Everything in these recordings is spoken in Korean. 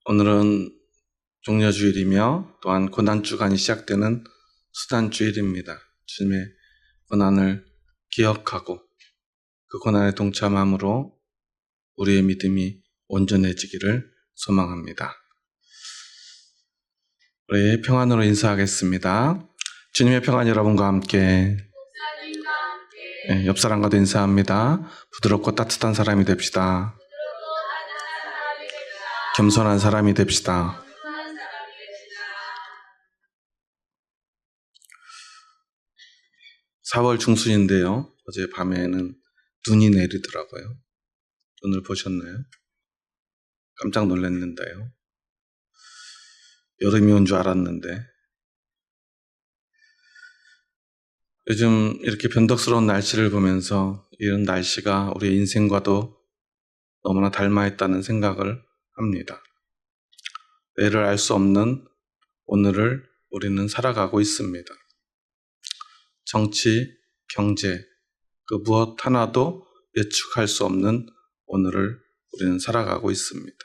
오늘은 종려주일이며 또한 고난주간이 시작되는 수단주일입니다. 주님의 고난을 기억하고 그 고난에 동참함으로 우리의 믿음이 온전해지기를 소망합니다. 우리 평안으로 인사하겠습니다. 주님의 평안 여러분과 함께, 옆 사람과도 인사합니다. 부드럽고 따뜻한 사람이 됩시다. 겸손한 사람이 됩시다. (4월) 중순인데요. 어제 밤에는 눈이 내리더라고요. 눈을 보셨나요? 깜짝 놀랐는데요. 여름이 온 줄 알았는데. 요즘 이렇게 변덕스러운 날씨를 보면서 이런 날씨가 우리의 인생과도 너무나 닮아있다는 생각을 합니다. 내일을 알 수 없는 오늘을 우리는 살아가고 있습니다. 정치, 경제, 그 무엇 하나도 예측할 수 없는 오늘을 우리는 살아가고 있습니다.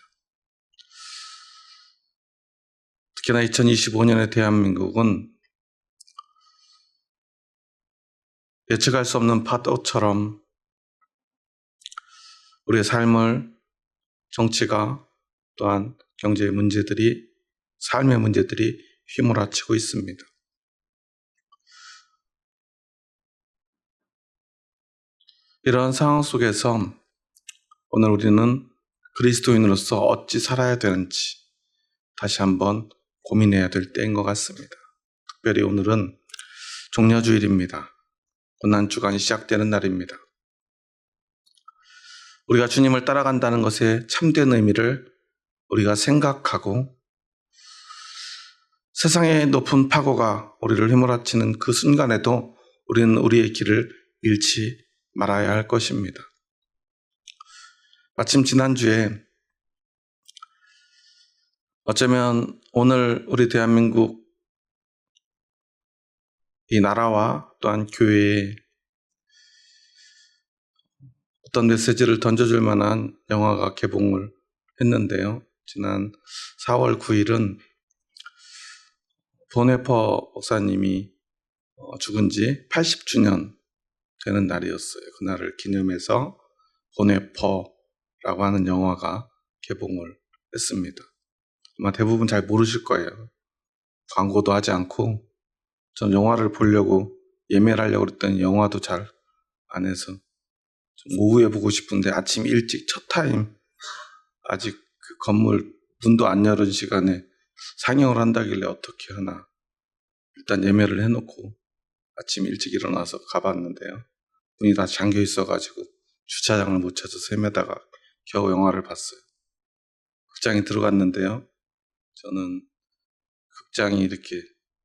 특히나 2025년의 대한민국은 예측할 수 없는 파도처럼 우리의 삶을 정치가 또한 경제의 문제들이, 삶의 문제들이 휘몰아치고 있습니다. 이러한 상황 속에서 오늘 우리는 그리스도인으로서 어찌 살아야 되는지 다시 한번 고민해야 될 때인 것 같습니다. 특별히 오늘은 종려주일입니다. 고난주간이 시작되는 날입니다. 우리가 주님을 따라간다는 것의 참된 의미를 우리가 생각하고 세상의 높은 파고가 우리를 휘몰아치는 그 순간에도 우리는 우리의 길을 잃지 말아야 할 것입니다. 마침 지난주에 어쩌면 오늘 우리 대한민국 이 나라와 또한 교회에 어떤 메시지를 던져줄 만한 영화가 개봉을 했는데요. 지난 4월 9일은 보네퍼 목사님이 죽은 지 80주년 되는 날이었어요. 그날을 기념해서 보네퍼라고 하는 영화가 개봉을 했습니다. 아마 대부분 잘 모르실 거예요. 광고도 하지 않고 전 영화를 보려고 예매를 하려고 그랬더니 영화도 잘 안 해서 좀 오후에 보고 싶은데 아침 일찍 첫 타임 아직 그 건물 문도 안 열은 시간에 상영을 한다길래 어떻게 하나 일단 예매를 해놓고 아침 일찍 일어나서 가봤는데요. 문이 다 잠겨 있어가지고 주차장을 못 찾아서 헤매다가 겨우 영화를 봤어요. 극장에 들어갔는데요. 저는 극장이 이렇게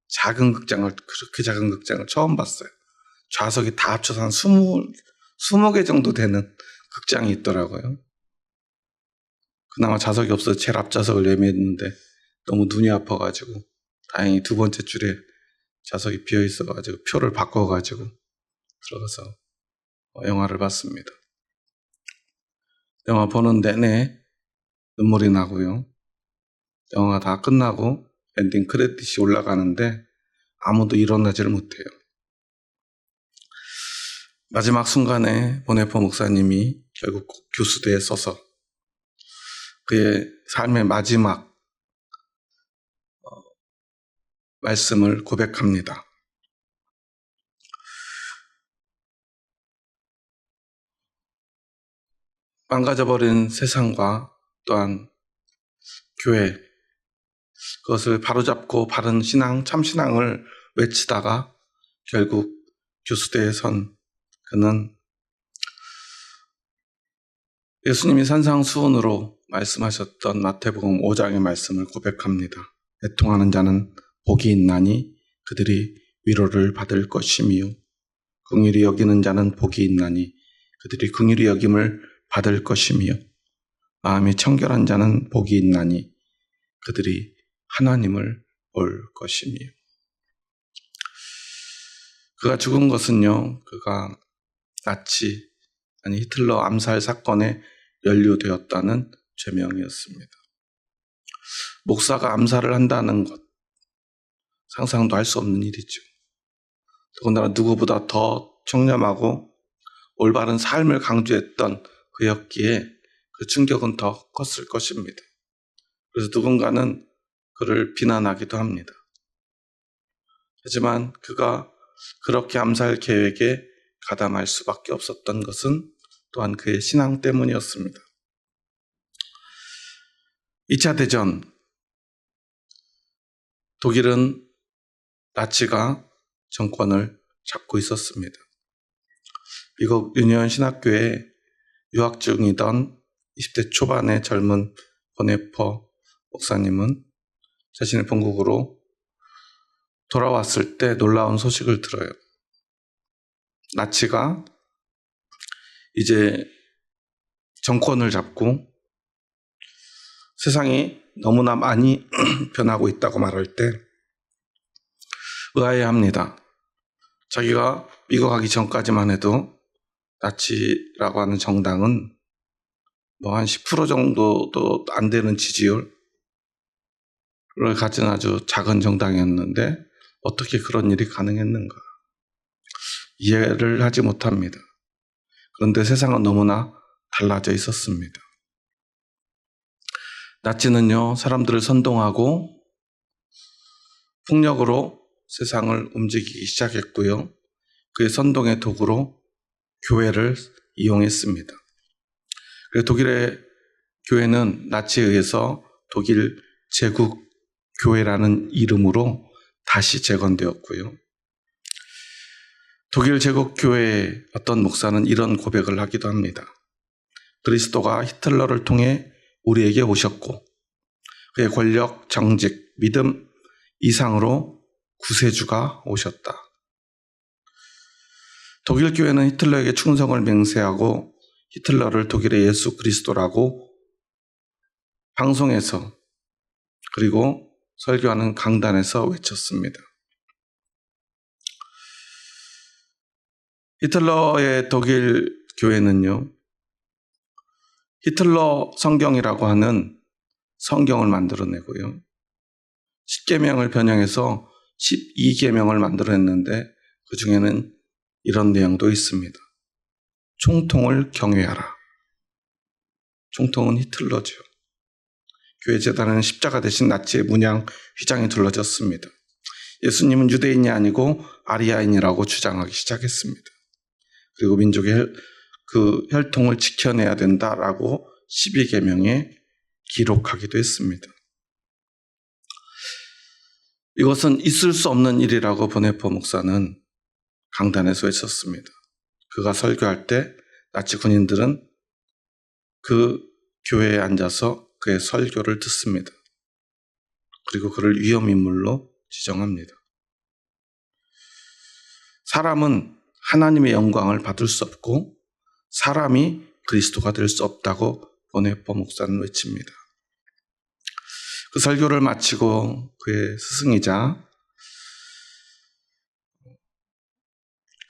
작은 극장을, 그렇게 작은 극장을 처음 봤어요. 좌석이 다 합쳐서 한 20개 정도 되는 극장이 있더라고요. 그나마 좌석이 없어서 제일 앞좌석을 예매했는데 너무 눈이 아파가지고 다행히 두 번째 줄에 좌석이 비어 있어가지고 표를 바꿔가지고 들어가서 영화를 봤습니다. 영화 보는 내내 눈물이 나고요. 영화가 다 끝나고 엔딩 크레딧이 올라가는데 아무도 일어나지를 못해요. 마지막 순간에 보네퍼 목사님이 결국 교수대에 서서 그의 삶의 마지막 말씀을 고백합니다. 망가져버린 세상과 또한 교회, 그것을 바로잡고 바른 신앙, 참신앙을 외치다가 결국 교수대에 선 그는 예수님이 산상수훈으로 말씀하셨던 마태복음 5장의 말씀을 고백합니다. 애통하는 자는 복이 있나니 그들이 위로를 받을 것이며 긍휼히 여기는 자는 복이 있나니 그들이 긍휼히 여김을 받을 것이며 마음이 청결한 자는 복이 있나니 그들이 하나님을 볼 것이며. 그가 죽은 것은요, 그가 나치 아니 히틀러 암살 사건에 연루되었다는 죄명이었습니다. 목사가 암살을 한다는 것, 상상도 할 수 없는 일이죠. 더군다나 누구보다 더 청렴하고 올바른 삶을 강조했던 그였기에 그 충격은 더 컸을 것입니다. 그래서 누군가는 그를 비난하기도 합니다. 하지만 그가 그렇게 암살 계획에 가담할 수밖에 없었던 것은 또한 그의 신앙 때문이었습니다. 2차 대전, 독일은 나치가 정권을 잡고 있었습니다. 미국 유니온 신학교에 유학 중이던 20대 초반의 젊은 보네퍼 목사님은 자신의 본국으로 돌아왔을 때 놀라운 소식을 들어요. 나치가 이제 정권을 잡고 세상이 너무나 많이 변하고 있다고 말할 때 의아해합니다. 자기가 미국 가기 전까지만 해도 나치라고 하는 정당은 한 10% 정도도 안 되는 지지율을 가진 아주 작은 정당이었는데 어떻게 그런 일이 가능했는가? 이해를 하지 못합니다. 그런데 세상은 너무나 달라져 있었습니다. 나치는요, 사람들을 선동하고 폭력으로 세상을 움직이기 시작했고요. 그의 선동의 도구로 교회를 이용했습니다. 그래서 독일의 교회는 나치에 의해서 독일 제국교회라는 이름으로 다시 재건되었고요. 독일 제국교회의 어떤 목사는 이런 고백을 하기도 합니다. 그리스도가 히틀러를 통해 우리에게 오셨고 그의 권력, 정직, 믿음 이상으로 구세주가 오셨다. 독일 교회는 히틀러에게 충성을 맹세하고 히틀러를 독일의 예수 그리스도라고 방송에서 그리고 설교하는 강단에서 외쳤습니다. 히틀러의 독일 교회는요, 히틀러 성경이라고 하는 성경을 만들어내고요. 10계명을 변형해서 12계명을 만들어냈는데 그 중에는 이런 내용도 있습니다. 총통을 경외하라. 총통은 히틀러죠. 교회 재단에는 십자가 대신 나치의 문양 휘장이 둘러졌습니다. 예수님은 유대인이 아니고 아리아인이라고 주장하기 시작했습니다. 그리고 민족의 그 혈통을 지켜내야 된다라고 12계명에 기록하기도 했습니다. 이것은 있을 수 없는 일이라고 보네퍼 목사는 강단에서 외쳤습니다. 그가 설교할 때 나치 군인들은 그 교회에 앉아서 그의 설교를 듣습니다. 그리고 그를 위험인물로 지정합니다. 사람은 하나님의 영광을 받을 수 없고 사람이 그리스도가 될 수 없다고 보네퍼 목사는 외칩니다. 그 설교를 마치고 그의 스승이자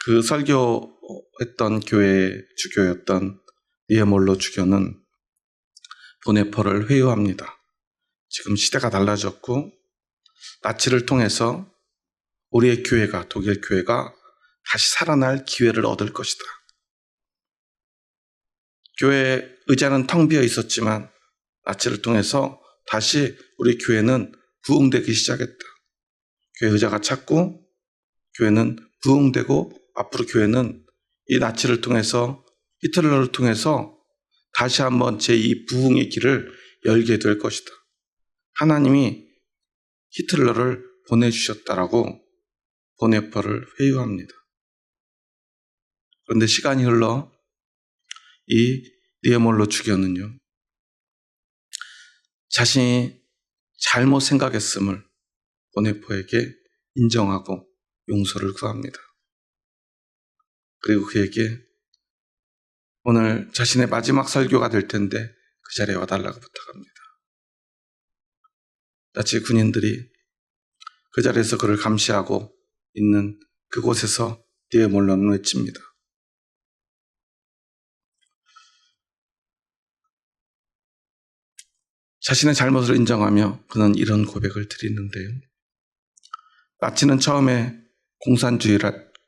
그 설교했던 교회의 주교였던 니에몰로 주교는 보네퍼를 회유합니다. 지금 시대가 달라졌고 나치를 통해서 우리의 교회가, 독일 교회가 다시 살아날 기회를 얻을 것이다. 교회 의자는 텅 비어 있었지만 나치를 통해서 다시 우리 교회는 부흥되기 시작했다. 교회 의자가 찼고 교회는 부흥되고 앞으로 교회는 이 나치를 통해서 히틀러를 통해서 다시 한번 제2 부흥의 길을 열게 될 것이다. 하나님이 히틀러를 보내주셨다라고 보네퍼를 회유합니다. 그런데 시간이 흘러 이 니에몰로 주교는요, 자신이 잘못 생각했음을 보네퍼에게 인정하고 용서를 구합니다. 그리고 그에게 오늘 자신의 마지막 설교가 될 텐데 그 자리에 와달라고 부탁합니다. 나치 군인들이 그 자리에서 그를 감시하고 있는 그곳에서 니에몰로는 외칩니다. 자신의 잘못을 인정하며 그는 이런 고백을 드리는데요. 나치는 처음에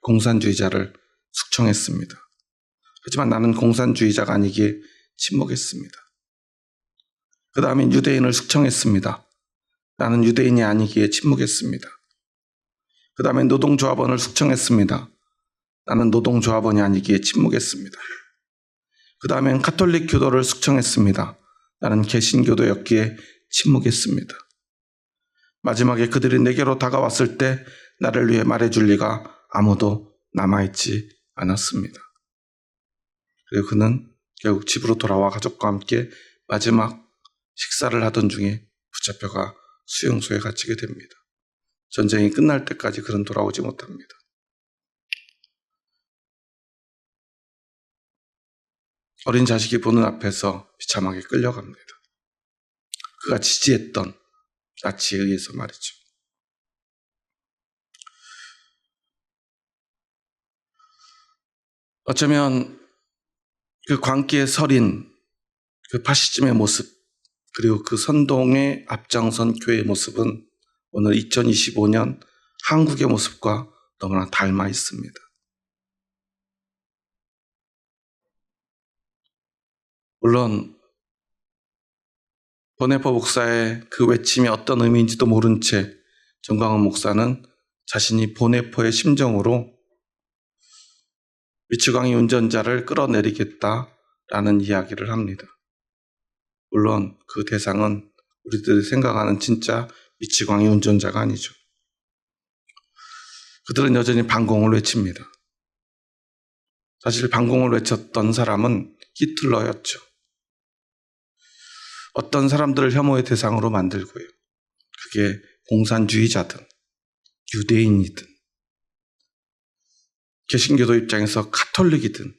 공산주의자를 숙청했습니다. 하지만 나는 공산주의자가 아니기에 침묵했습니다. 그 다음에 유대인을 숙청했습니다. 나는 유대인이 아니기에 침묵했습니다. 그 다음에 노동조합원을 숙청했습니다. 나는 노동조합원이 아니기에 침묵했습니다. 그 다음엔 가톨릭 교도를 숙청했습니다. 나는 개신교도였기에 침묵했습니다. 마지막에 그들이 내게로 다가왔을 때 나를 위해 말해줄 리가 아무도 남아있지 않았습니다. 그리고 그는 결국 집으로 돌아와 가족과 함께 마지막 식사를 하던 중에 붙잡혀가 수용소에 갇히게 됩니다. 전쟁이 끝날 때까지 그는 돌아오지 못합니다. 어린 자식이 보는 앞에서 비참하게 끌려갑니다. 그가 지지했던 나치에 의해서 말이죠. 어쩌면 그 광기에 서린 그 파시즘의 모습, 그리고 그 선동에 앞장선 교회의 모습은 오늘 2025년 한국의 모습과 너무나 닮아 있습니다. 물론 보네포 목사의 그 외침이 어떤 의미인지도 모른 채 정광훈 목사는 자신이 보네포의 심정으로 미치광이 운전자를 끌어내리겠다라는 이야기를 합니다. 물론 그 대상은 우리들이 생각하는 진짜 미치광이 운전자가 아니죠. 그들은 여전히 반공을 외칩니다. 사실 반공을 외쳤던 사람은 히틀러였죠. 어떤 사람들을 혐오의 대상으로 만들고요. 그게 공산주의자든 유대인이든 개신교도 입장에서 가톨릭이든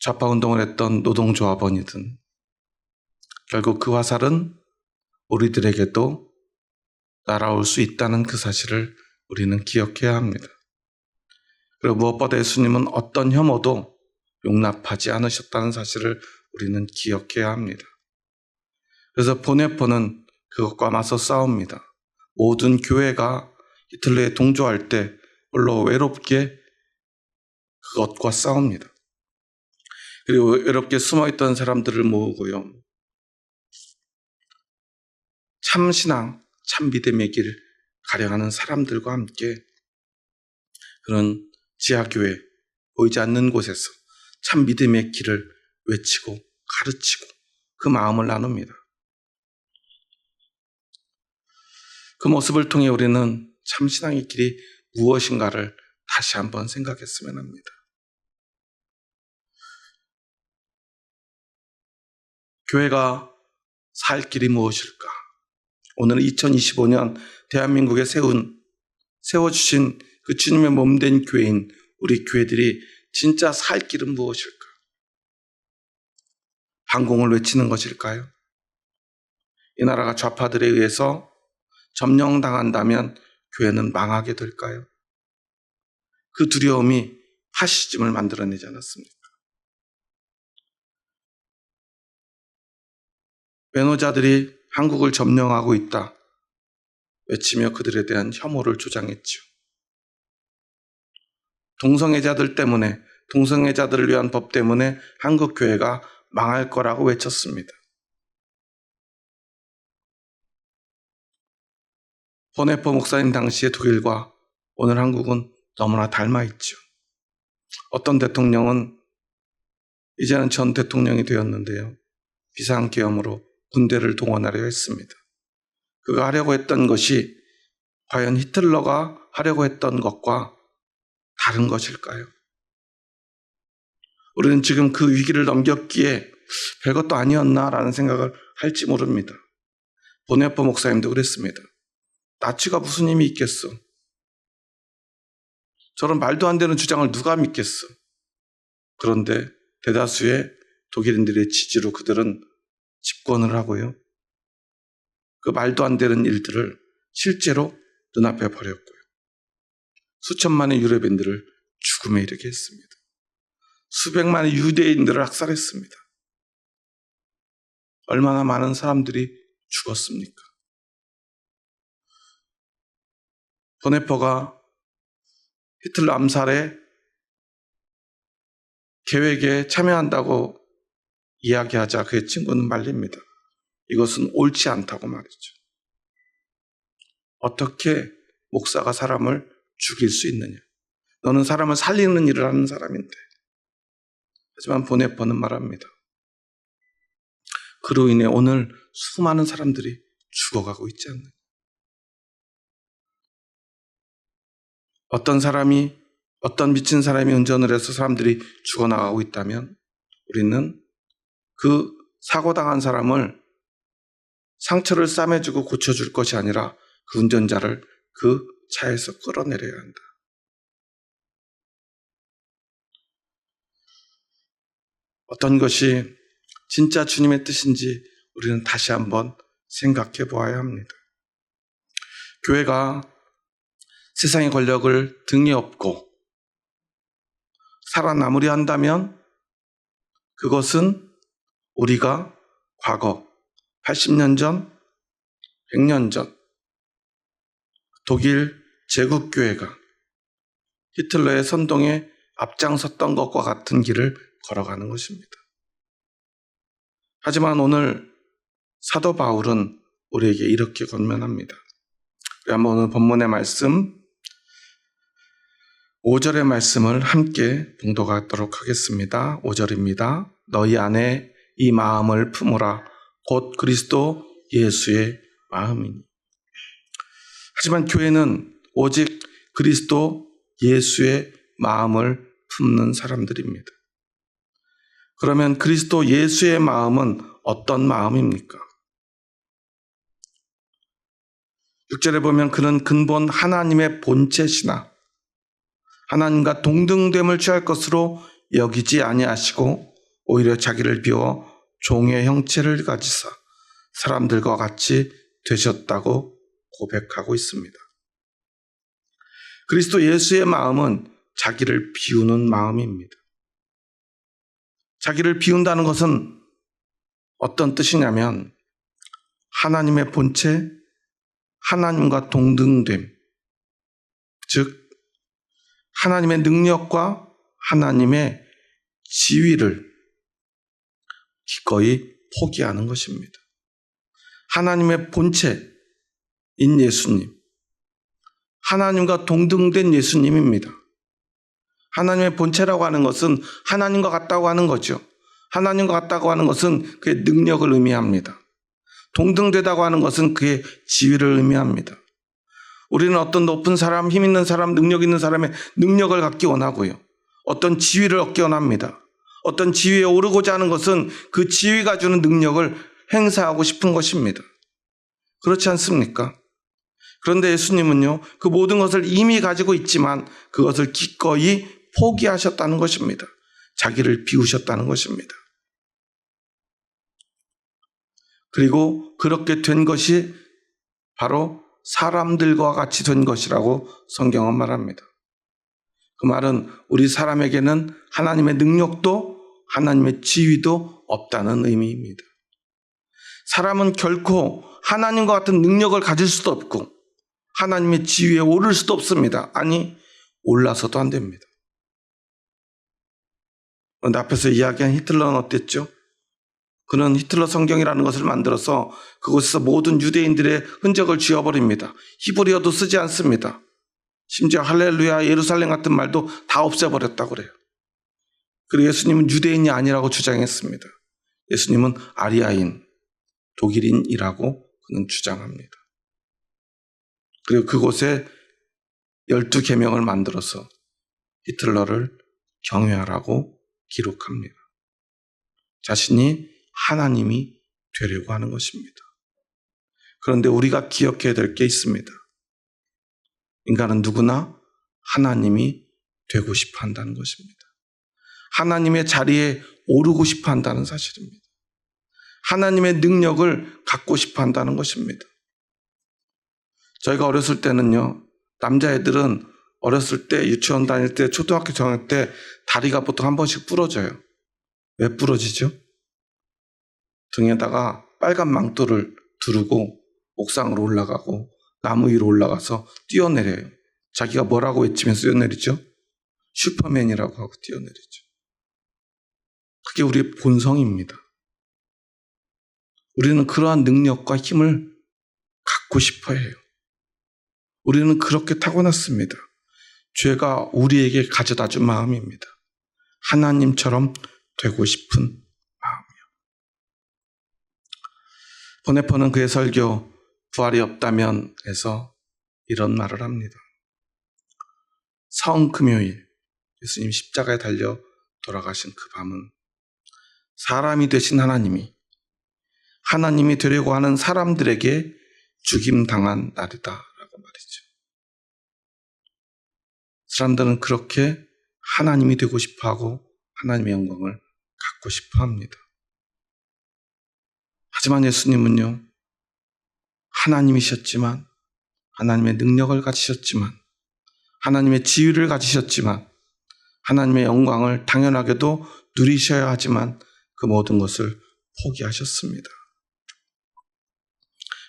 좌파운동을 했던 노동조합원이든 결국 그 화살은 우리들에게도 날아올 수 있다는 그 사실을 우리는 기억해야 합니다. 그리고 무엇보다 예수님은 어떤 혐오도 용납하지 않으셨다는 사실을 우리는 기억해야 합니다. 그래서 보네포는 그것과 맞서 싸웁니다. 모든 교회가 히틀러에 동조할 때 홀로 외롭게 그것과 싸웁니다. 그리고 외롭게 숨어있던 사람들을 모으고요. 참신앙, 참믿음의 길을 가려하는 사람들과 함께 그런 지하교회, 보이지 않는 곳에서 참믿음의 길을 외치고 가르치고 그 마음을 나눕니다. 그 모습을 통해 우리는 참신앙의 길이 무엇인가를 다시 한번 생각했으면 합니다. 교회가 살 길이 무엇일까? 오늘 2025년 대한민국에 세워주신 그 주님의 몸된 교회인 우리 교회들이 진짜 살 길은 무엇일까? 반공을 외치는 것일까요? 이 나라가 좌파들에 의해서 점령당한다면 교회는 망하게 될까요? 그 두려움이 파시즘을 만들어내지 않았습니까? 외노자들이 한국을 점령하고 있다 외치며 그들에 대한 혐오를 조장했죠. 동성애자들 때문에, 동성애자들을 위한 법 때문에 한국 교회가 망할 거라고 외쳤습니다. 보네포 목사님 당시의 독일과 오늘 한국은 너무나 닮아 있죠. 어떤 대통령은 이제는 전 대통령이 되었는데요. 비상계엄으로 군대를 동원하려 했습니다. 그가 하려고 했던 것이 과연 히틀러가 하려고 했던 것과 다른 것일까요? 우리는 지금 그 위기를 넘겼기에 별것도 아니었나라는 생각을 할지 모릅니다. 보네포 목사님도 그랬습니다. 나치가 무슨 힘이 있겠어? 저런 말도 안 되는 주장을 누가 믿겠어? 그런데 대다수의 독일인들의 지지로 그들은 집권을 하고요. 그 말도 안 되는 일들을 실제로 눈앞에 버렸고요. 수천만의 유럽인들을 죽음에 이르게 했습니다. 수백만의 유대인들을 학살했습니다. 얼마나 많은 사람들이 죽었습니까? 호네퍼가 히틀러 암살의 계획에 참여한다고 이야기하자 그의 친구는 말립니다. 이것은 옳지 않다고 말이죠. 어떻게 목사가 사람을 죽일 수 있느냐? 너는 사람을 살리는 일을 하는 사람인데. 하지만 보네퍼는 말합니다. 그로 인해 오늘 수많은 사람들이 죽어가고 있지 않느냐? 어떤 미친 사람이 운전을 해서 사람들이 죽어나가고 있다면 우리는 그 사고당한 사람을 상처를 싸매주고 고쳐줄 것이 아니라 그 운전자를 그 차에서 끌어내려야 한다. 어떤 것이 진짜 주님의 뜻인지 우리는 다시 한번 생각해 보아야 합니다. 교회가 세상의 권력을 등에 업고 살아남으려 한다면 그것은 우리가 과거 80년 전, 100년 전 독일 제국교회가 히틀러의 선동에 앞장섰던 것과 같은 길을 걸어가는 것입니다. 하지만 오늘 사도 바울은 우리에게 이렇게 권면합니다. 우리 한번 오늘 본문의 말씀 5절의 말씀을 함께 봉독하도록 하겠습니다. 5절입니다. 너희 안에 이 마음을 품으라. 곧 그리스도 예수의 마음이니. 하지만 교회는 오직 그리스도 예수의 마음을 품는 사람들입니다. 그러면 그리스도 예수의 마음은 어떤 마음입니까? 6절에 보면 그는 근본 하나님의 본체시나 하나님과 동등됨을 취할 것으로 여기지 아니하시고 오히려 자기를 비워 종의 형체를 가지사 사람들과 같이 되셨다고 고백하고 있습니다. 그리스도 예수의 마음은 자기를 비우는 마음입니다. 자기를 비운다는 것은 어떤 뜻이냐면 하나님의 본체, 하나님과 동등됨, 즉 하나님의 능력과 하나님의 지위를 기꺼이 포기하는 것입니다. 하나님의 본체인 예수님, 하나님과 동등된 예수님입니다. 하나님의 본체라고 하는 것은 하나님과 같다고 하는 거죠. 하나님과 같다고 하는 것은 그의 능력을 의미합니다. 동등되다고 하는 것은 그의 지위를 의미합니다. 우리는 어떤 높은 사람, 힘 있는 사람, 능력 있는 사람의 능력을 갖기 원하고요. 어떤 지위를 얻기 원합니다. 어떤 지위에 오르고자 하는 것은 그 지위가 주는 능력을 행사하고 싶은 것입니다. 그렇지 않습니까? 그런데 예수님은요, 그 모든 것을 이미 가지고 있지만 그것을 기꺼이 포기하셨다는 것입니다. 자기를 비우셨다는 것입니다. 그리고 그렇게 된 것이 바로 사람들과 같이 된 것이라고 성경은 말합니다. 그 말은 우리 사람에게는 하나님의 능력도 하나님의 지위도 없다는 의미입니다. 사람은 결코 하나님과 같은 능력을 가질 수도 없고 하나님의 지위에 오를 수도 없습니다. 아니, 올라서도 안 됩니다. 그런데 앞에서 이야기한 히틀러는 어땠죠? 그는 히틀러 성경이라는 것을 만들어서 그곳에서 모든 유대인들의 흔적을 지워버립니다. 히브리어도 쓰지 않습니다. 심지어 할렐루야, 예루살렘 같은 말도 다 없애버렸다고 그래요. 그리고 예수님은 유대인이 아니라고 주장했습니다. 예수님은 아리아인, 독일인이라고 그는 주장합니다. 그리고 그곳에 12계명을 만들어서 히틀러를 경외하라고 기록합니다. 자신이 하나님이 되려고 하는 것입니다. 그런데 우리가 기억해야 될 게 있습니다. 인간은 누구나 하나님이 되고 싶어 한다는 것입니다. 하나님의 자리에 오르고 싶어 한다는 사실입니다. 하나님의 능력을 갖고 싶어 한다는 것입니다. 저희가 어렸을 때는요, 남자애들은 어렸을 때 유치원 다닐 때 초등학교 저학년 때 다리가 보통 한 번씩 부러져요. 왜 부러지죠? 등에다가 빨간 망토를 두르고 옥상으로 올라가고 나무 위로 올라가서 뛰어내려요. 자기가 뭐라고 외치면서 뛰어내리죠? 슈퍼맨이라고 하고 뛰어내리죠. 그게 우리의 본성입니다. 우리는 그러한 능력과 힘을 갖고 싶어 해요. 우리는 그렇게 타고났습니다. 죄가 우리에게 가져다 준 마음입니다. 하나님처럼 되고 싶은 마음이요. 보네퍼는 그의 설교 부활이 없다면 에서 이런 말을 합니다. 성금요일 예수님 십자가에 달려 돌아가신 그 밤은 사람이 되신 하나님이 되려고 하는 사람들에게 죽임당한 날이다라고 말이죠. 사람들은 그렇게 하나님이 되고 싶어하고 하나님의 영광을 갖고 싶어합니다. 하지만 예수님은요, 하나님이셨지만, 하나님의 능력을 가지셨지만, 하나님의 지위를 가지셨지만, 하나님의 영광을 당연하게도 누리셔야 하지만 그 모든 것을 포기하셨습니다.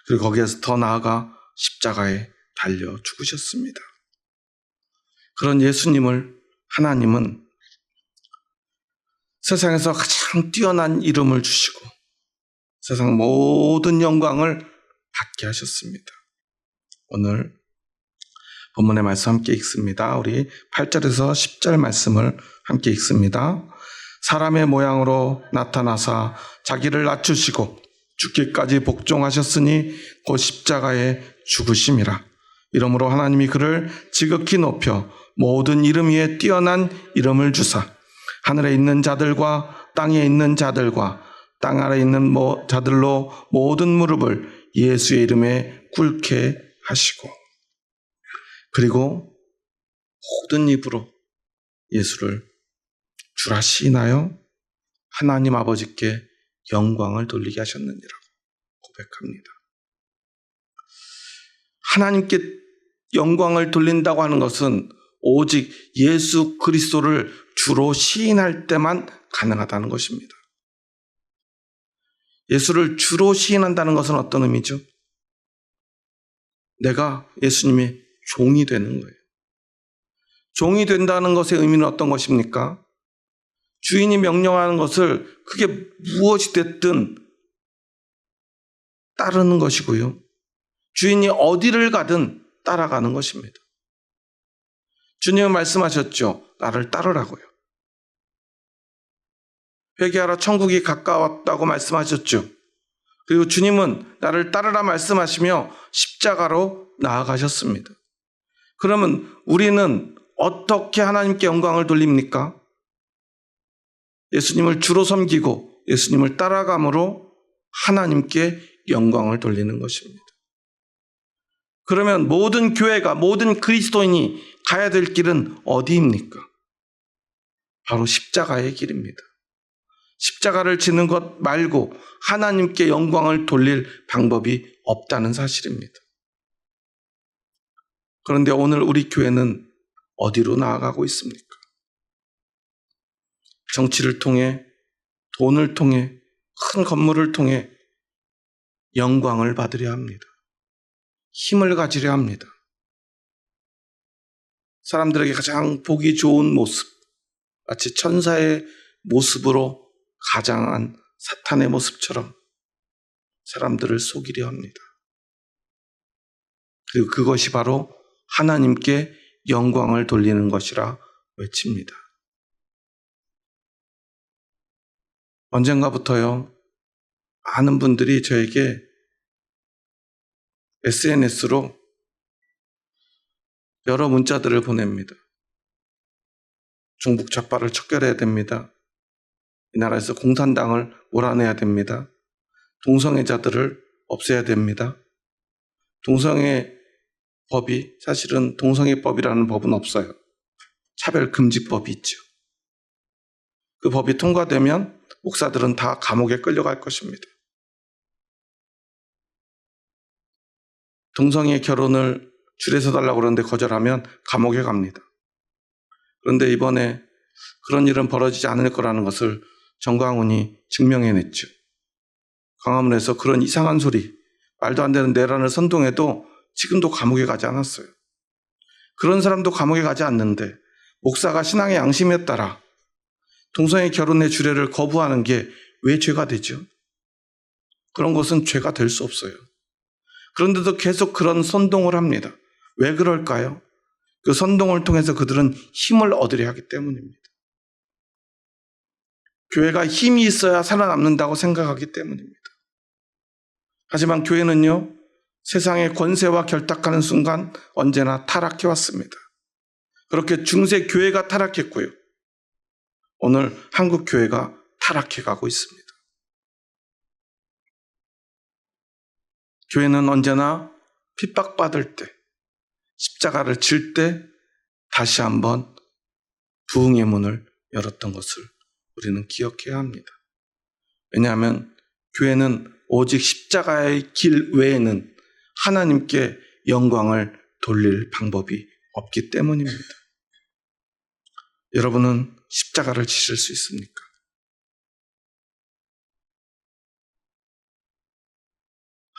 그리고 거기에서 더 나아가 십자가에 달려 죽으셨습니다. 그런 예수님을 하나님은 세상에서 가장 뛰어난 이름을 주시고 세상 모든 영광을 받게 하셨습니다. 오늘 본문의 말씀 함께 읽습니다. 우리 8절에서 10절 말씀을 함께 읽습니다. 사람의 모양으로 나타나사 자기를 낮추시고 죽기까지 복종하셨으니 곧 십자가에 죽으심이라. 이러므로 하나님이 그를 지극히 높여 모든 이름 위에 뛰어난 이름을 주사 하늘에 있는 자들과 땅에 있는 자들과 땅 아래 있는 자들로 모든 무릎을 예수의 이름에 꿇게 하시고 그리고 모든 입으로 예수를 주라 시인하여 하나님 아버지께 영광을 돌리게 하셨느니라고 고백합니다. 하나님께 영광을 돌린다고 하는 것은 오직 예수 그리스도를 주로 시인할 때만 가능하다는 것입니다. 예수를 주로 시인한다는 것은 어떤 의미죠? 내가 예수님의 종이 되는 거예요. 종이 된다는 것의 의미는 어떤 것입니까? 주인이 명령하는 것을 그게 무엇이 됐든 따르는 것이고요. 주인이 어디를 가든 따라가는 것입니다. 주님은 말씀하셨죠. 나를 따르라고요. 회개하라 천국이 가까웠다고 말씀하셨죠. 그리고 주님은 나를 따르라 말씀하시며 십자가로 나아가셨습니다. 그러면 우리는 어떻게 하나님께 영광을 돌립니까? 예수님을 주로 섬기고 예수님을 따라감으로 하나님께 영광을 돌리는 것입니다. 그러면 모든 교회가, 모든 그리스도인이 가야 될 길은 어디입니까? 바로 십자가의 길입니다. 십자가를 지는 것 말고 하나님께 영광을 돌릴 방법이 없다는 사실입니다. 그런데 오늘 우리 교회는 어디로 나아가고 있습니까? 정치를 통해, 돈을 통해, 큰 건물을 통해 영광을 받으려 합니다. 힘을 가지려 합니다. 사람들에게 가장 보기 좋은 모습, 마치 천사의 모습으로 가장한 사탄의 모습처럼 사람들을 속이려 합니다. 그리고 그것이 바로 하나님께 영광을 돌리는 것이라 외칩니다. 언젠가부터요, 많은 분들이 저에게 SNS로 여러 문자들을 보냅니다. 중북 좌파를 척결해야 됩니다. 이 나라에서 공산당을 몰아내야 됩니다. 동성애자들을 없애야 됩니다. 동성애 법이, 사실은 동성애법이라는 법은 없어요. 차별금지법이 있죠. 그 법이 통과되면 목사들은 다 감옥에 끌려갈 것입니다. 동성애 결혼을 줄에서 달라고 그러는데 거절하면 감옥에 갑니다. 그런데 이번에 그런 일은 벌어지지 않을 거라는 것을 정광훈이 증명해냈죠. 광화문에서 그런 이상한 소리, 말도 안 되는 내란을 선동해도 지금도 감옥에 가지 않았어요. 그런 사람도 감옥에 가지 않는데 목사가 신앙의 양심에 따라 동성애 결혼의 주례를 거부하는 게 왜 죄가 되죠? 그런 것은 죄가 될 수 없어요. 그런데도 계속 그런 선동을 합니다. 왜 그럴까요? 그 선동을 통해서 그들은 힘을 얻으려 하기 때문입니다. 교회가 힘이 있어야 살아남는다고 생각하기 때문입니다. 하지만 교회는요, 세상의 권세와 결탁하는 순간 언제나 타락해 왔습니다. 그렇게 중세 교회가 타락했고요. 오늘 한국 교회가 타락해 가고 있습니다. 교회는 언제나 핍박받을 때, 십자가를 질 때 다시 한번 부흥의 문을 열었던 것을 우리는 기억해야 합니다. 왜냐하면 교회는 오직 십자가의 길 외에는 하나님께 영광을 돌릴 방법이 없기 때문입니다. 여러분은 십자가를 지실 수 있습니까?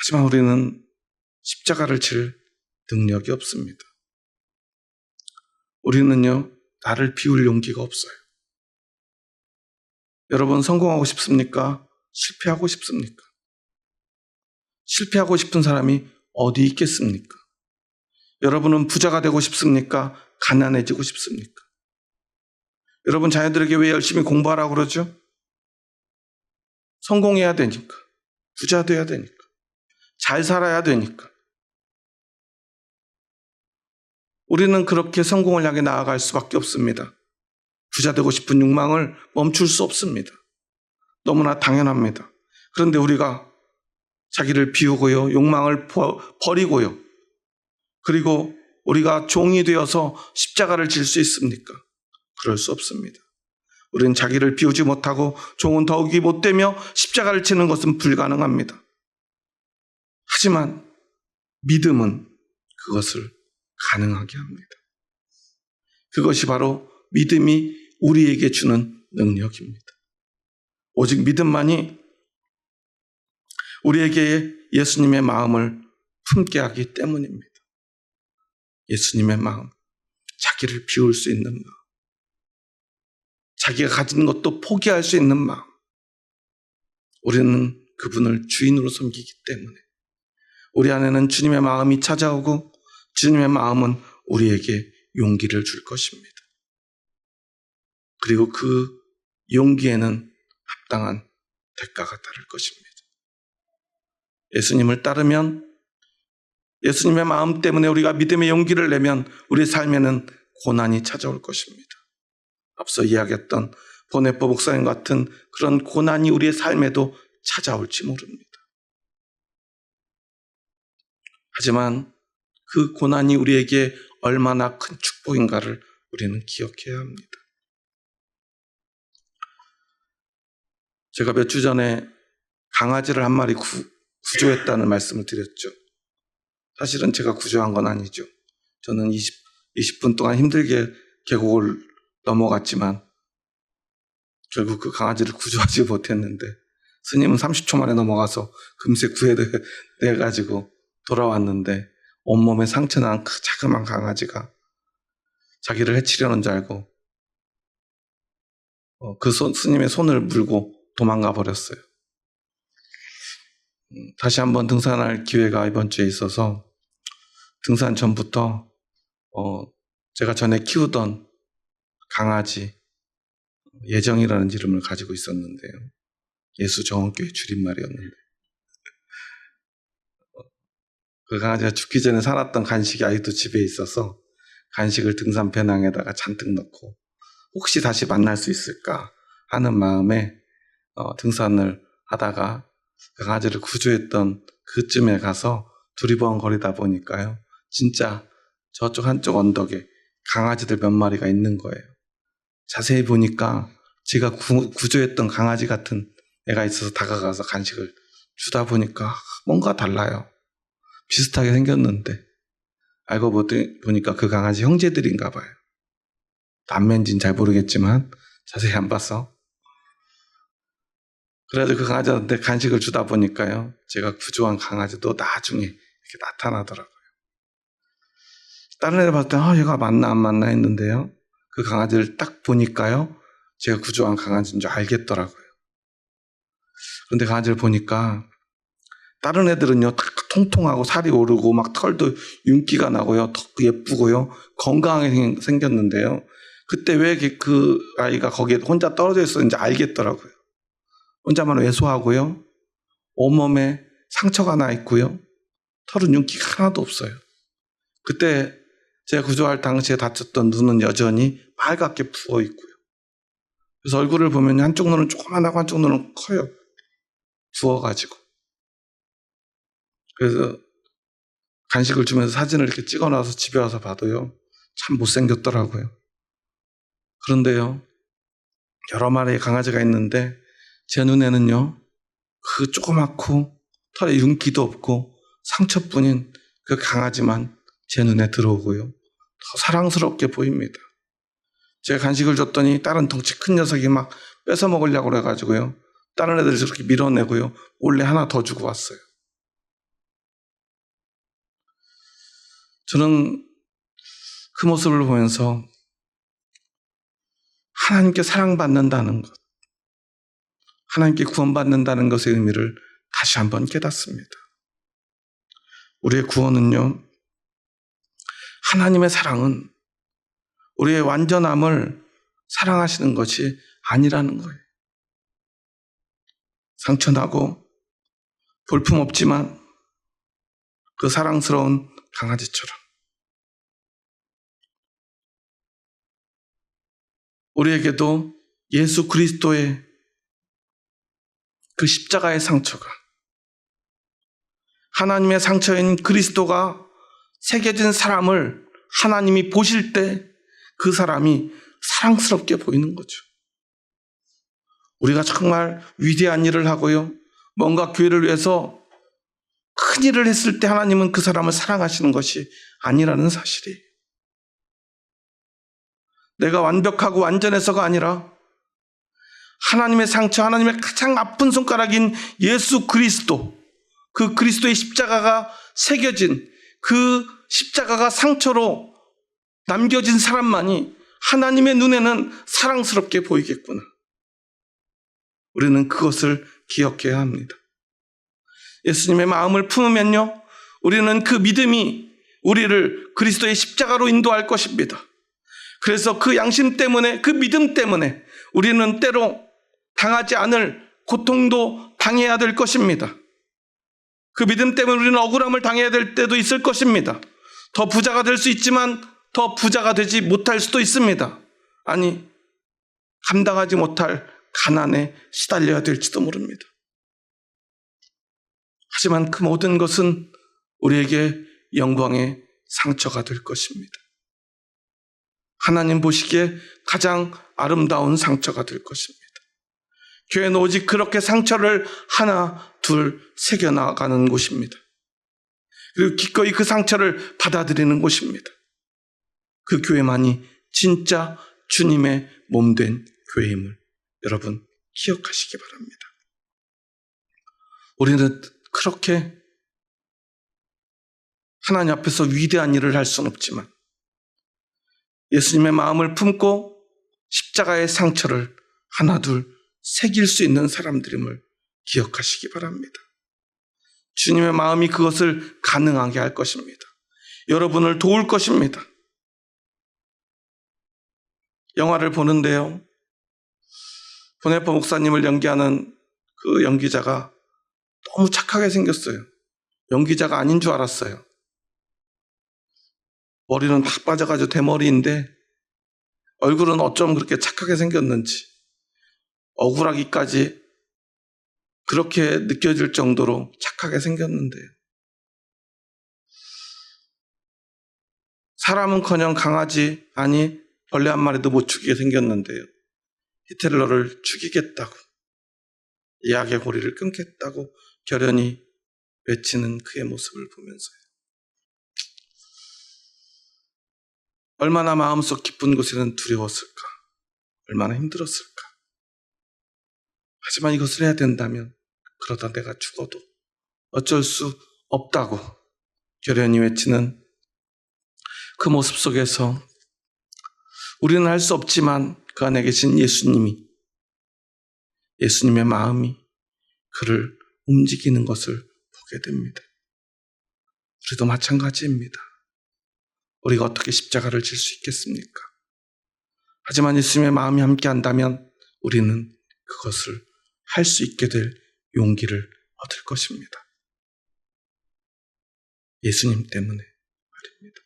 하지만 우리는 십자가를 질 능력이 없습니다. 우리는요, 나를 비울 용기가 없어요. 여러분 성공하고 싶습니까? 실패하고 싶습니까? 실패하고 싶은 사람이 어디 있겠습니까? 여러분은 부자가 되고 싶습니까? 가난해지고 싶습니까? 여러분 자녀들에게 왜 열심히 공부하라고 그러죠? 성공해야 되니까, 부자 돼야 되니까, 잘 살아야 되니까. 우리는 그렇게 성공을 향해 나아갈 수밖에 없습니다. 부자 되고 싶은 욕망을 멈출 수 없습니다. 너무나 당연합니다. 그런데 우리가 자기를 비우고요, 욕망을 버리고요, 그리고 우리가 종이 되어서 십자가를 질 수 있습니까? 그럴 수 없습니다. 우리는 자기를 비우지 못하고 종은 더욱이 못되며 십자가를 치는 것은 불가능합니다. 하지만 믿음은 그것을 가능하게 합니다. 그것이 바로 믿음이 우리에게 주는 능력입니다. 오직 믿음만이 우리에게 예수님의 마음을 품게 하기 때문입니다. 예수님의 마음, 자기를 비울 수 있는 마음, 자기가 가진 것도 포기할 수 있는 마음. 우리는 그분을 주인으로 섬기기 때문에 우리 안에는 주님의 마음이 찾아오고 주님의 마음은 우리에게 용기를 줄 것입니다. 그리고 그 용기에는 합당한 대가가 따를 것입니다. 예수님을 따르면, 예수님의 마음 때문에 우리가 믿음의 용기를 내면 우리 삶에는 고난이 찾아올 것입니다. 앞서 이야기했던 보네포 목사님 같은 그런 고난이 우리의 삶에도 찾아올지 모릅니다. 하지만 그 고난이 우리에게 얼마나 큰 축복인가를 우리는 기억해야 합니다. 제가 몇 주 전에 강아지를 한 마리 구조했다는 말씀을 드렸죠. 사실은 제가 구조한 건 아니죠. 저는 20분 동안 힘들게 계곡을 넘어갔지만 결국 그 강아지를 구조하지 못했는데 스님은 30초 만에 넘어가서 금세 구해내가지고 돌아왔는데 온몸에 상처난 그 자그마한 강아지가 자기를 해치려는 줄 알고 스님의 손을 물고 도망가 버렸어요. 다시 한번 등산할 기회가 이번 주에 있어서 등산 전부터 제가 전에 키우던 강아지 예정이라는 이름을 가지고 있었는데요. 예수정원교회 줄임말이었는데 그 강아지가 죽기 전에 사놨던 간식이 아직도 집에 있어서 간식을 등산 배낭에다가 잔뜩 넣고 혹시 다시 만날 수 있을까 하는 마음에 등산을 하다가 강아지를 구조했던 그쯤에 가서 두리번거리다 보니까요, 진짜 저쪽 한쪽 언덕에 강아지들 몇 마리가 있는 거예요. 자세히 보니까 제가 구조했던 강아지 같은 애가 있어서 다가가서 간식을 주다 보니까 뭔가 달라요. 비슷하게 생겼는데 알고 보니까 그 강아지 형제들인가 봐요. 남매인지는 잘 모르겠지만 자세히 안 봐서. 그래도 그 강아지한테 간식을 주다 보니까요, 제가 구조한 강아지도 나중에 이렇게 나타나더라고요. 다른 애들 봤을 때 얘가 맞나 안 맞나 했는데요, 그 강아지를 딱 보니까요, 제가 구조한 강아지인 줄 알겠더라고요. 그런데 강아지를 보니까 다른 애들은요, 딱 통통하고 살이 오르고 막 털도 윤기가 나고요, 더 예쁘고요, 건강하게 생겼는데요, 그때 왜 그 아이가 거기에 혼자 떨어져 있었는지 알겠더라고요. 혼자만 왜소하고요, 온몸에 상처가 나 있고요, 털은 윤기가 하나도 없어요. 그때 제가 구조할 당시에 다쳤던 눈은 여전히 빨갛게 부어 있고요. 그래서 얼굴을 보면 한쪽 눈은 조그만하고 한쪽 눈은 커요. 부어가지고. 그래서 간식을 주면서 사진을 이렇게 찍어놔서 집에 와서 봐도요, 참 못생겼더라고요. 그런데요, 여러 마리의 강아지가 있는데 제 눈에는요, 그 조그맣고 털에 윤기도 없고 상처뿐인 그 강아지만 제 눈에 들어오고요, 더 사랑스럽게 보입니다. 제가 간식을 줬더니 다른 덩치 큰 녀석이 막 뺏어 먹으려고 그래가지고요, 다른 애들이 저렇게 밀어내고요, 몰래 하나 더 주고 왔어요. 저는 그 모습을 보면서 하나님께 사랑받는다는 것, 하나님께 구원받는다는 것의 의미를 다시 한번 깨닫습니다. 우리의 구원은요, 하나님의 사랑은 우리의 완전함을 사랑하시는 것이 아니라는 거예요. 상처나고 볼품없지만 그 사랑스러운 강아지처럼 우리에게도 예수 그리스도의 그 십자가의 상처가, 하나님의 상처인 그리스도가 새겨진 사람을 하나님이 보실 때 그 사람이 사랑스럽게 보이는 거죠. 우리가 정말 위대한 일을 하고요, 뭔가 교회를 위해서 큰 일을 했을 때 하나님은 그 사람을 사랑하시는 것이 아니라는 사실이에요. 내가 완벽하고 완전해서가 아니라 하나님의 상처, 하나님의 가장 아픈 손가락인 예수 그리스도, 그 그리스도의 십자가가 새겨진 그 십자가가 상처로 남겨진 사람만이 하나님의 눈에는 사랑스럽게 보이겠구나. 우리는 그것을 기억해야 합니다. 예수님의 마음을 품으면요, 우리는 그 믿음이 우리를 그리스도의 십자가로 인도할 것입니다. 그래서 그 양심 때문에, 그 믿음 때문에 우리는 때로 당하지 않을 고통도 당해야 될 것입니다. 그 믿음 때문에 우리는 억울함을 당해야 될 때도 있을 것입니다. 더 부자가 될 수 있지만 더 부자가 되지 못할 수도 있습니다. 아니, 감당하지 못할 가난에 시달려야 될지도 모릅니다. 하지만 그 모든 것은 우리에게 영광의 상처가 될 것입니다. 하나님 보시기에 가장 아름다운 상처가 될 것입니다. 교회는 오직 그렇게 상처를 하나, 둘 새겨나가는 곳입니다. 그리고 기꺼이 그 상처를 받아들이는 곳입니다. 그 교회만이 진짜 주님의 몸된 교회임을 여러분 기억하시기 바랍니다. 우리는 그렇게 하나님 앞에서 위대한 일을 할 수는 없지만 예수님의 마음을 품고 십자가의 상처를 하나 둘 새길 수 있는 사람들임을 기억하시기 바랍니다. 주님의 마음이 그것을 가능하게 할 것입니다. 여러분을 도울 것입니다. 영화를 보는데요, 보네퍼 목사님을 연기하는 그 연기자가 너무 착하게 생겼어요. 연기자가 아닌 줄 알았어요. 머리는 다 빠져가지고 대머리인데 얼굴은 어쩜 그렇게 착하게 생겼는지, 억울하기까지 그렇게 느껴질 정도로 착하게 생겼는데요, 사람은커녕 강아지, 아니 벌레 한 마리도 못 죽이게 생겼는데요, 히틀러를 죽이겠다고, 약의 고리를 끊겠다고 결연히 외치는 그의 모습을 보면서요, 얼마나 마음속 깊은 곳에는 두려웠을까, 얼마나 힘들었을까. 하지만 이것을 해야 된다면 그러다 내가 죽어도 어쩔 수 없다고 결연히 외치는 그 모습 속에서 우리는 할 수 없지만 그 안에 계신 예수님의 마음이 그를 움직이는 것을 보게 됩니다. 우리도 마찬가지입니다. 우리가 어떻게 십자가를 질 수 있겠습니까? 하지만 예수님의 마음이 함께 한다면 우리는 그것을 할 수 있게 될 용기를 얻을 것입니다. 예수님 때문에 말입니다.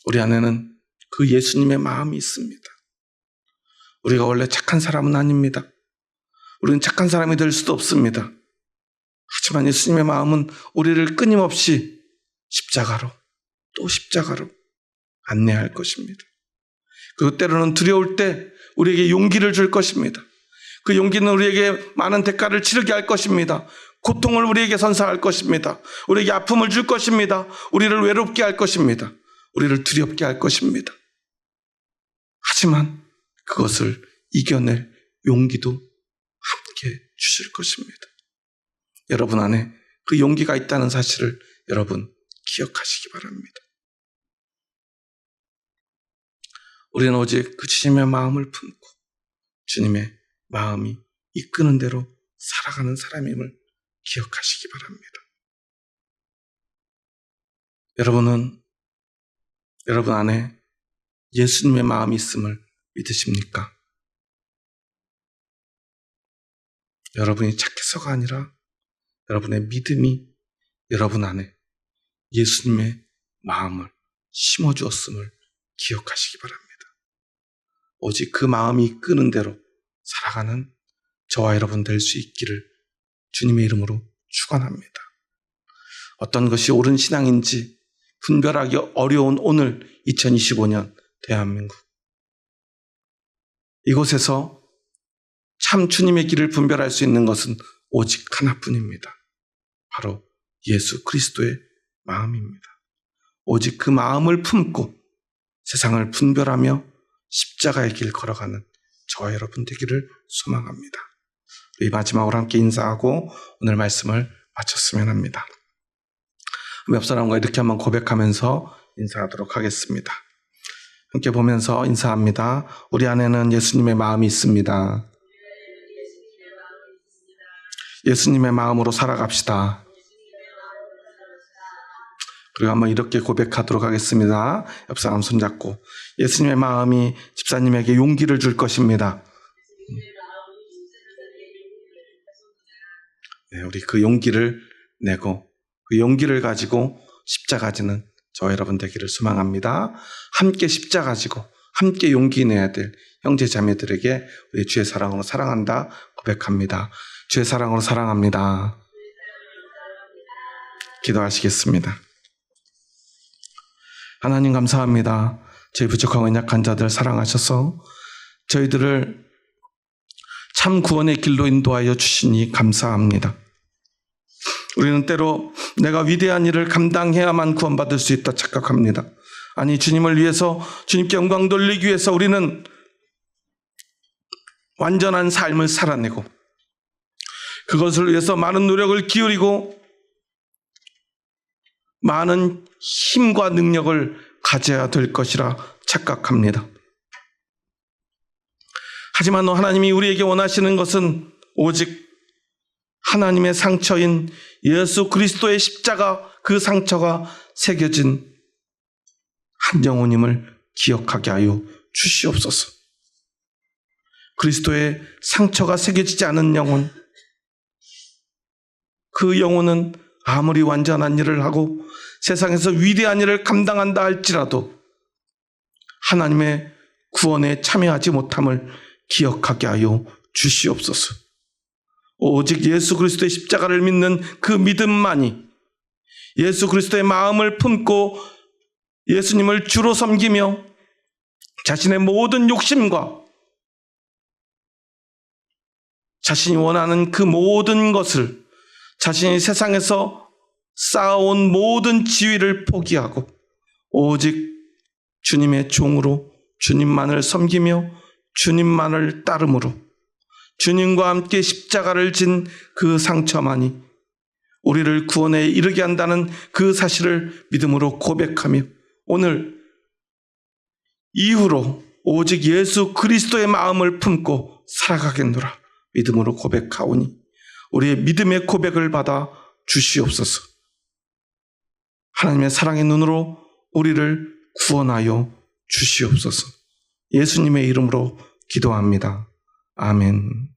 우리 안에는 그 예수님의 마음이 있습니다. 우리가 원래 착한 사람은 아닙니다. 우리는 착한 사람이 될 수도 없습니다. 하지만 예수님의 마음은 우리를 끊임없이 십자가로 또 십자가로 안내할 것입니다. 그리고 때로는 두려울 때 우리에게 용기를 줄 것입니다. 그 용기는 우리에게 많은 대가를 치르게 할 것입니다. 고통을 우리에게 선사할 것입니다. 우리에게 아픔을 줄 것입니다. 우리를 외롭게 할 것입니다. 우리를 두렵게 할 것입니다. 하지만 그것을 이겨낼 용기도 함께 주실 것입니다. 여러분 안에 그 용기가 있다는 사실을 여러분 기억하시기 바랍니다. 우리는 오직 그 주님의 마음을 품고 주님의 마음이 이끄는 대로 살아가는 사람임을 기억하시기 바랍니다. 여러분은 여러분 안에 예수님의 마음이 있음을 믿으십니까? 여러분이 착해서가 아니라 여러분의 믿음이 여러분 안에 예수님의 마음을 심어주었음을 기억하시기 바랍니다. 오직 그 마음이 이끄는 대로 살아가는 저와 여러분 될 수 있기를 주님의 이름으로 축원합니다. 어떤 것이 옳은 신앙인지 분별하기 어려운 오늘 2025년 대한민국, 이곳에서 참 주님의 길을 분별할 수 있는 것은 오직 하나뿐입니다. 바로 예수 그리스도의 마음입니다. 오직 그 마음을 품고 세상을 분별하며 십자가의 길 걸어가는 저와 여러분 되기를 소망합니다. 우리 마지막으로 함께 인사하고 오늘 말씀을 마쳤으면 합니다. 옆 사람과 이렇게 한번 고백하면서 인사하도록 하겠습니다. 함께 보면서 인사합니다. 우리 안에는 예수님의 마음이 있습니다. 예수님의 마음으로 살아갑시다. 그리고 한번 이렇게 고백하도록 하겠습니다. 옆 사람 손잡고 예수님의 마음이 집사님에게 용기를 줄 것입니다. 네, 우리 그 용기를 내고 그 용기를 가지고 십자가 지는 저와 여러분 되기를 소망합니다. 함께 십자가 지고 함께 용기 내야 될 형제 자매들에게 우리 주의 사랑으로 사랑한다 고백합니다. 주의 사랑으로 사랑합니다. 기도하시겠습니다. 하나님 감사합니다. 저희 부족하고 연약한 자들 사랑하셔서 저희들을 참 구원의 길로 인도하여 주시니 감사합니다. 우리는 때로 내가 위대한 일을 감당해야만 구원받을 수 있다 착각합니다. 아니, 주님을 위해서, 주님께 영광 돌리기 위해서 우리는 완전한 삶을 살아내고 그것을 위해서 많은 노력을 기울이고 많은 힘과 능력을 가져야 될 것이라 착각합니다. 하지만 하나님이 우리에게 원하시는 것은 오직 하나님의 상처인 예수 그리스도의 십자가, 그 상처가 새겨진 한 영혼임을 기억하게 하여 주시옵소서. 그리스도의 상처가 새겨지지 않은 영혼, 그 영혼은 아무리 완전한 일을 하고 세상에서 위대한 일을 감당한다 할지라도 하나님의 구원에 참여하지 못함을 기억하게 하여 주시옵소서. 오직 예수 그리스도의 십자가를 믿는 그 믿음만이, 예수 그리스도의 마음을 품고 예수님을 주로 섬기며 자신의 모든 욕심과 자신이 원하는 그 모든 것을, 자신이 세상에서 쌓아온 모든 지위를 포기하고 오직 주님의 종으로 주님만을 섬기며 주님만을 따름으로 주님과 함께 십자가를 진 그 상처만이 우리를 구원에 이르게 한다는 그 사실을 믿음으로 고백하며 오늘 이후로 오직 예수 그리스도의 마음을 품고 살아가겠노라 믿음으로 고백하오니 우리의 믿음의 고백을 받아 주시옵소서. 하나님의 사랑의 눈으로 우리를 구원하여 주시옵소서. 예수님의 이름으로 기도합니다. 아멘.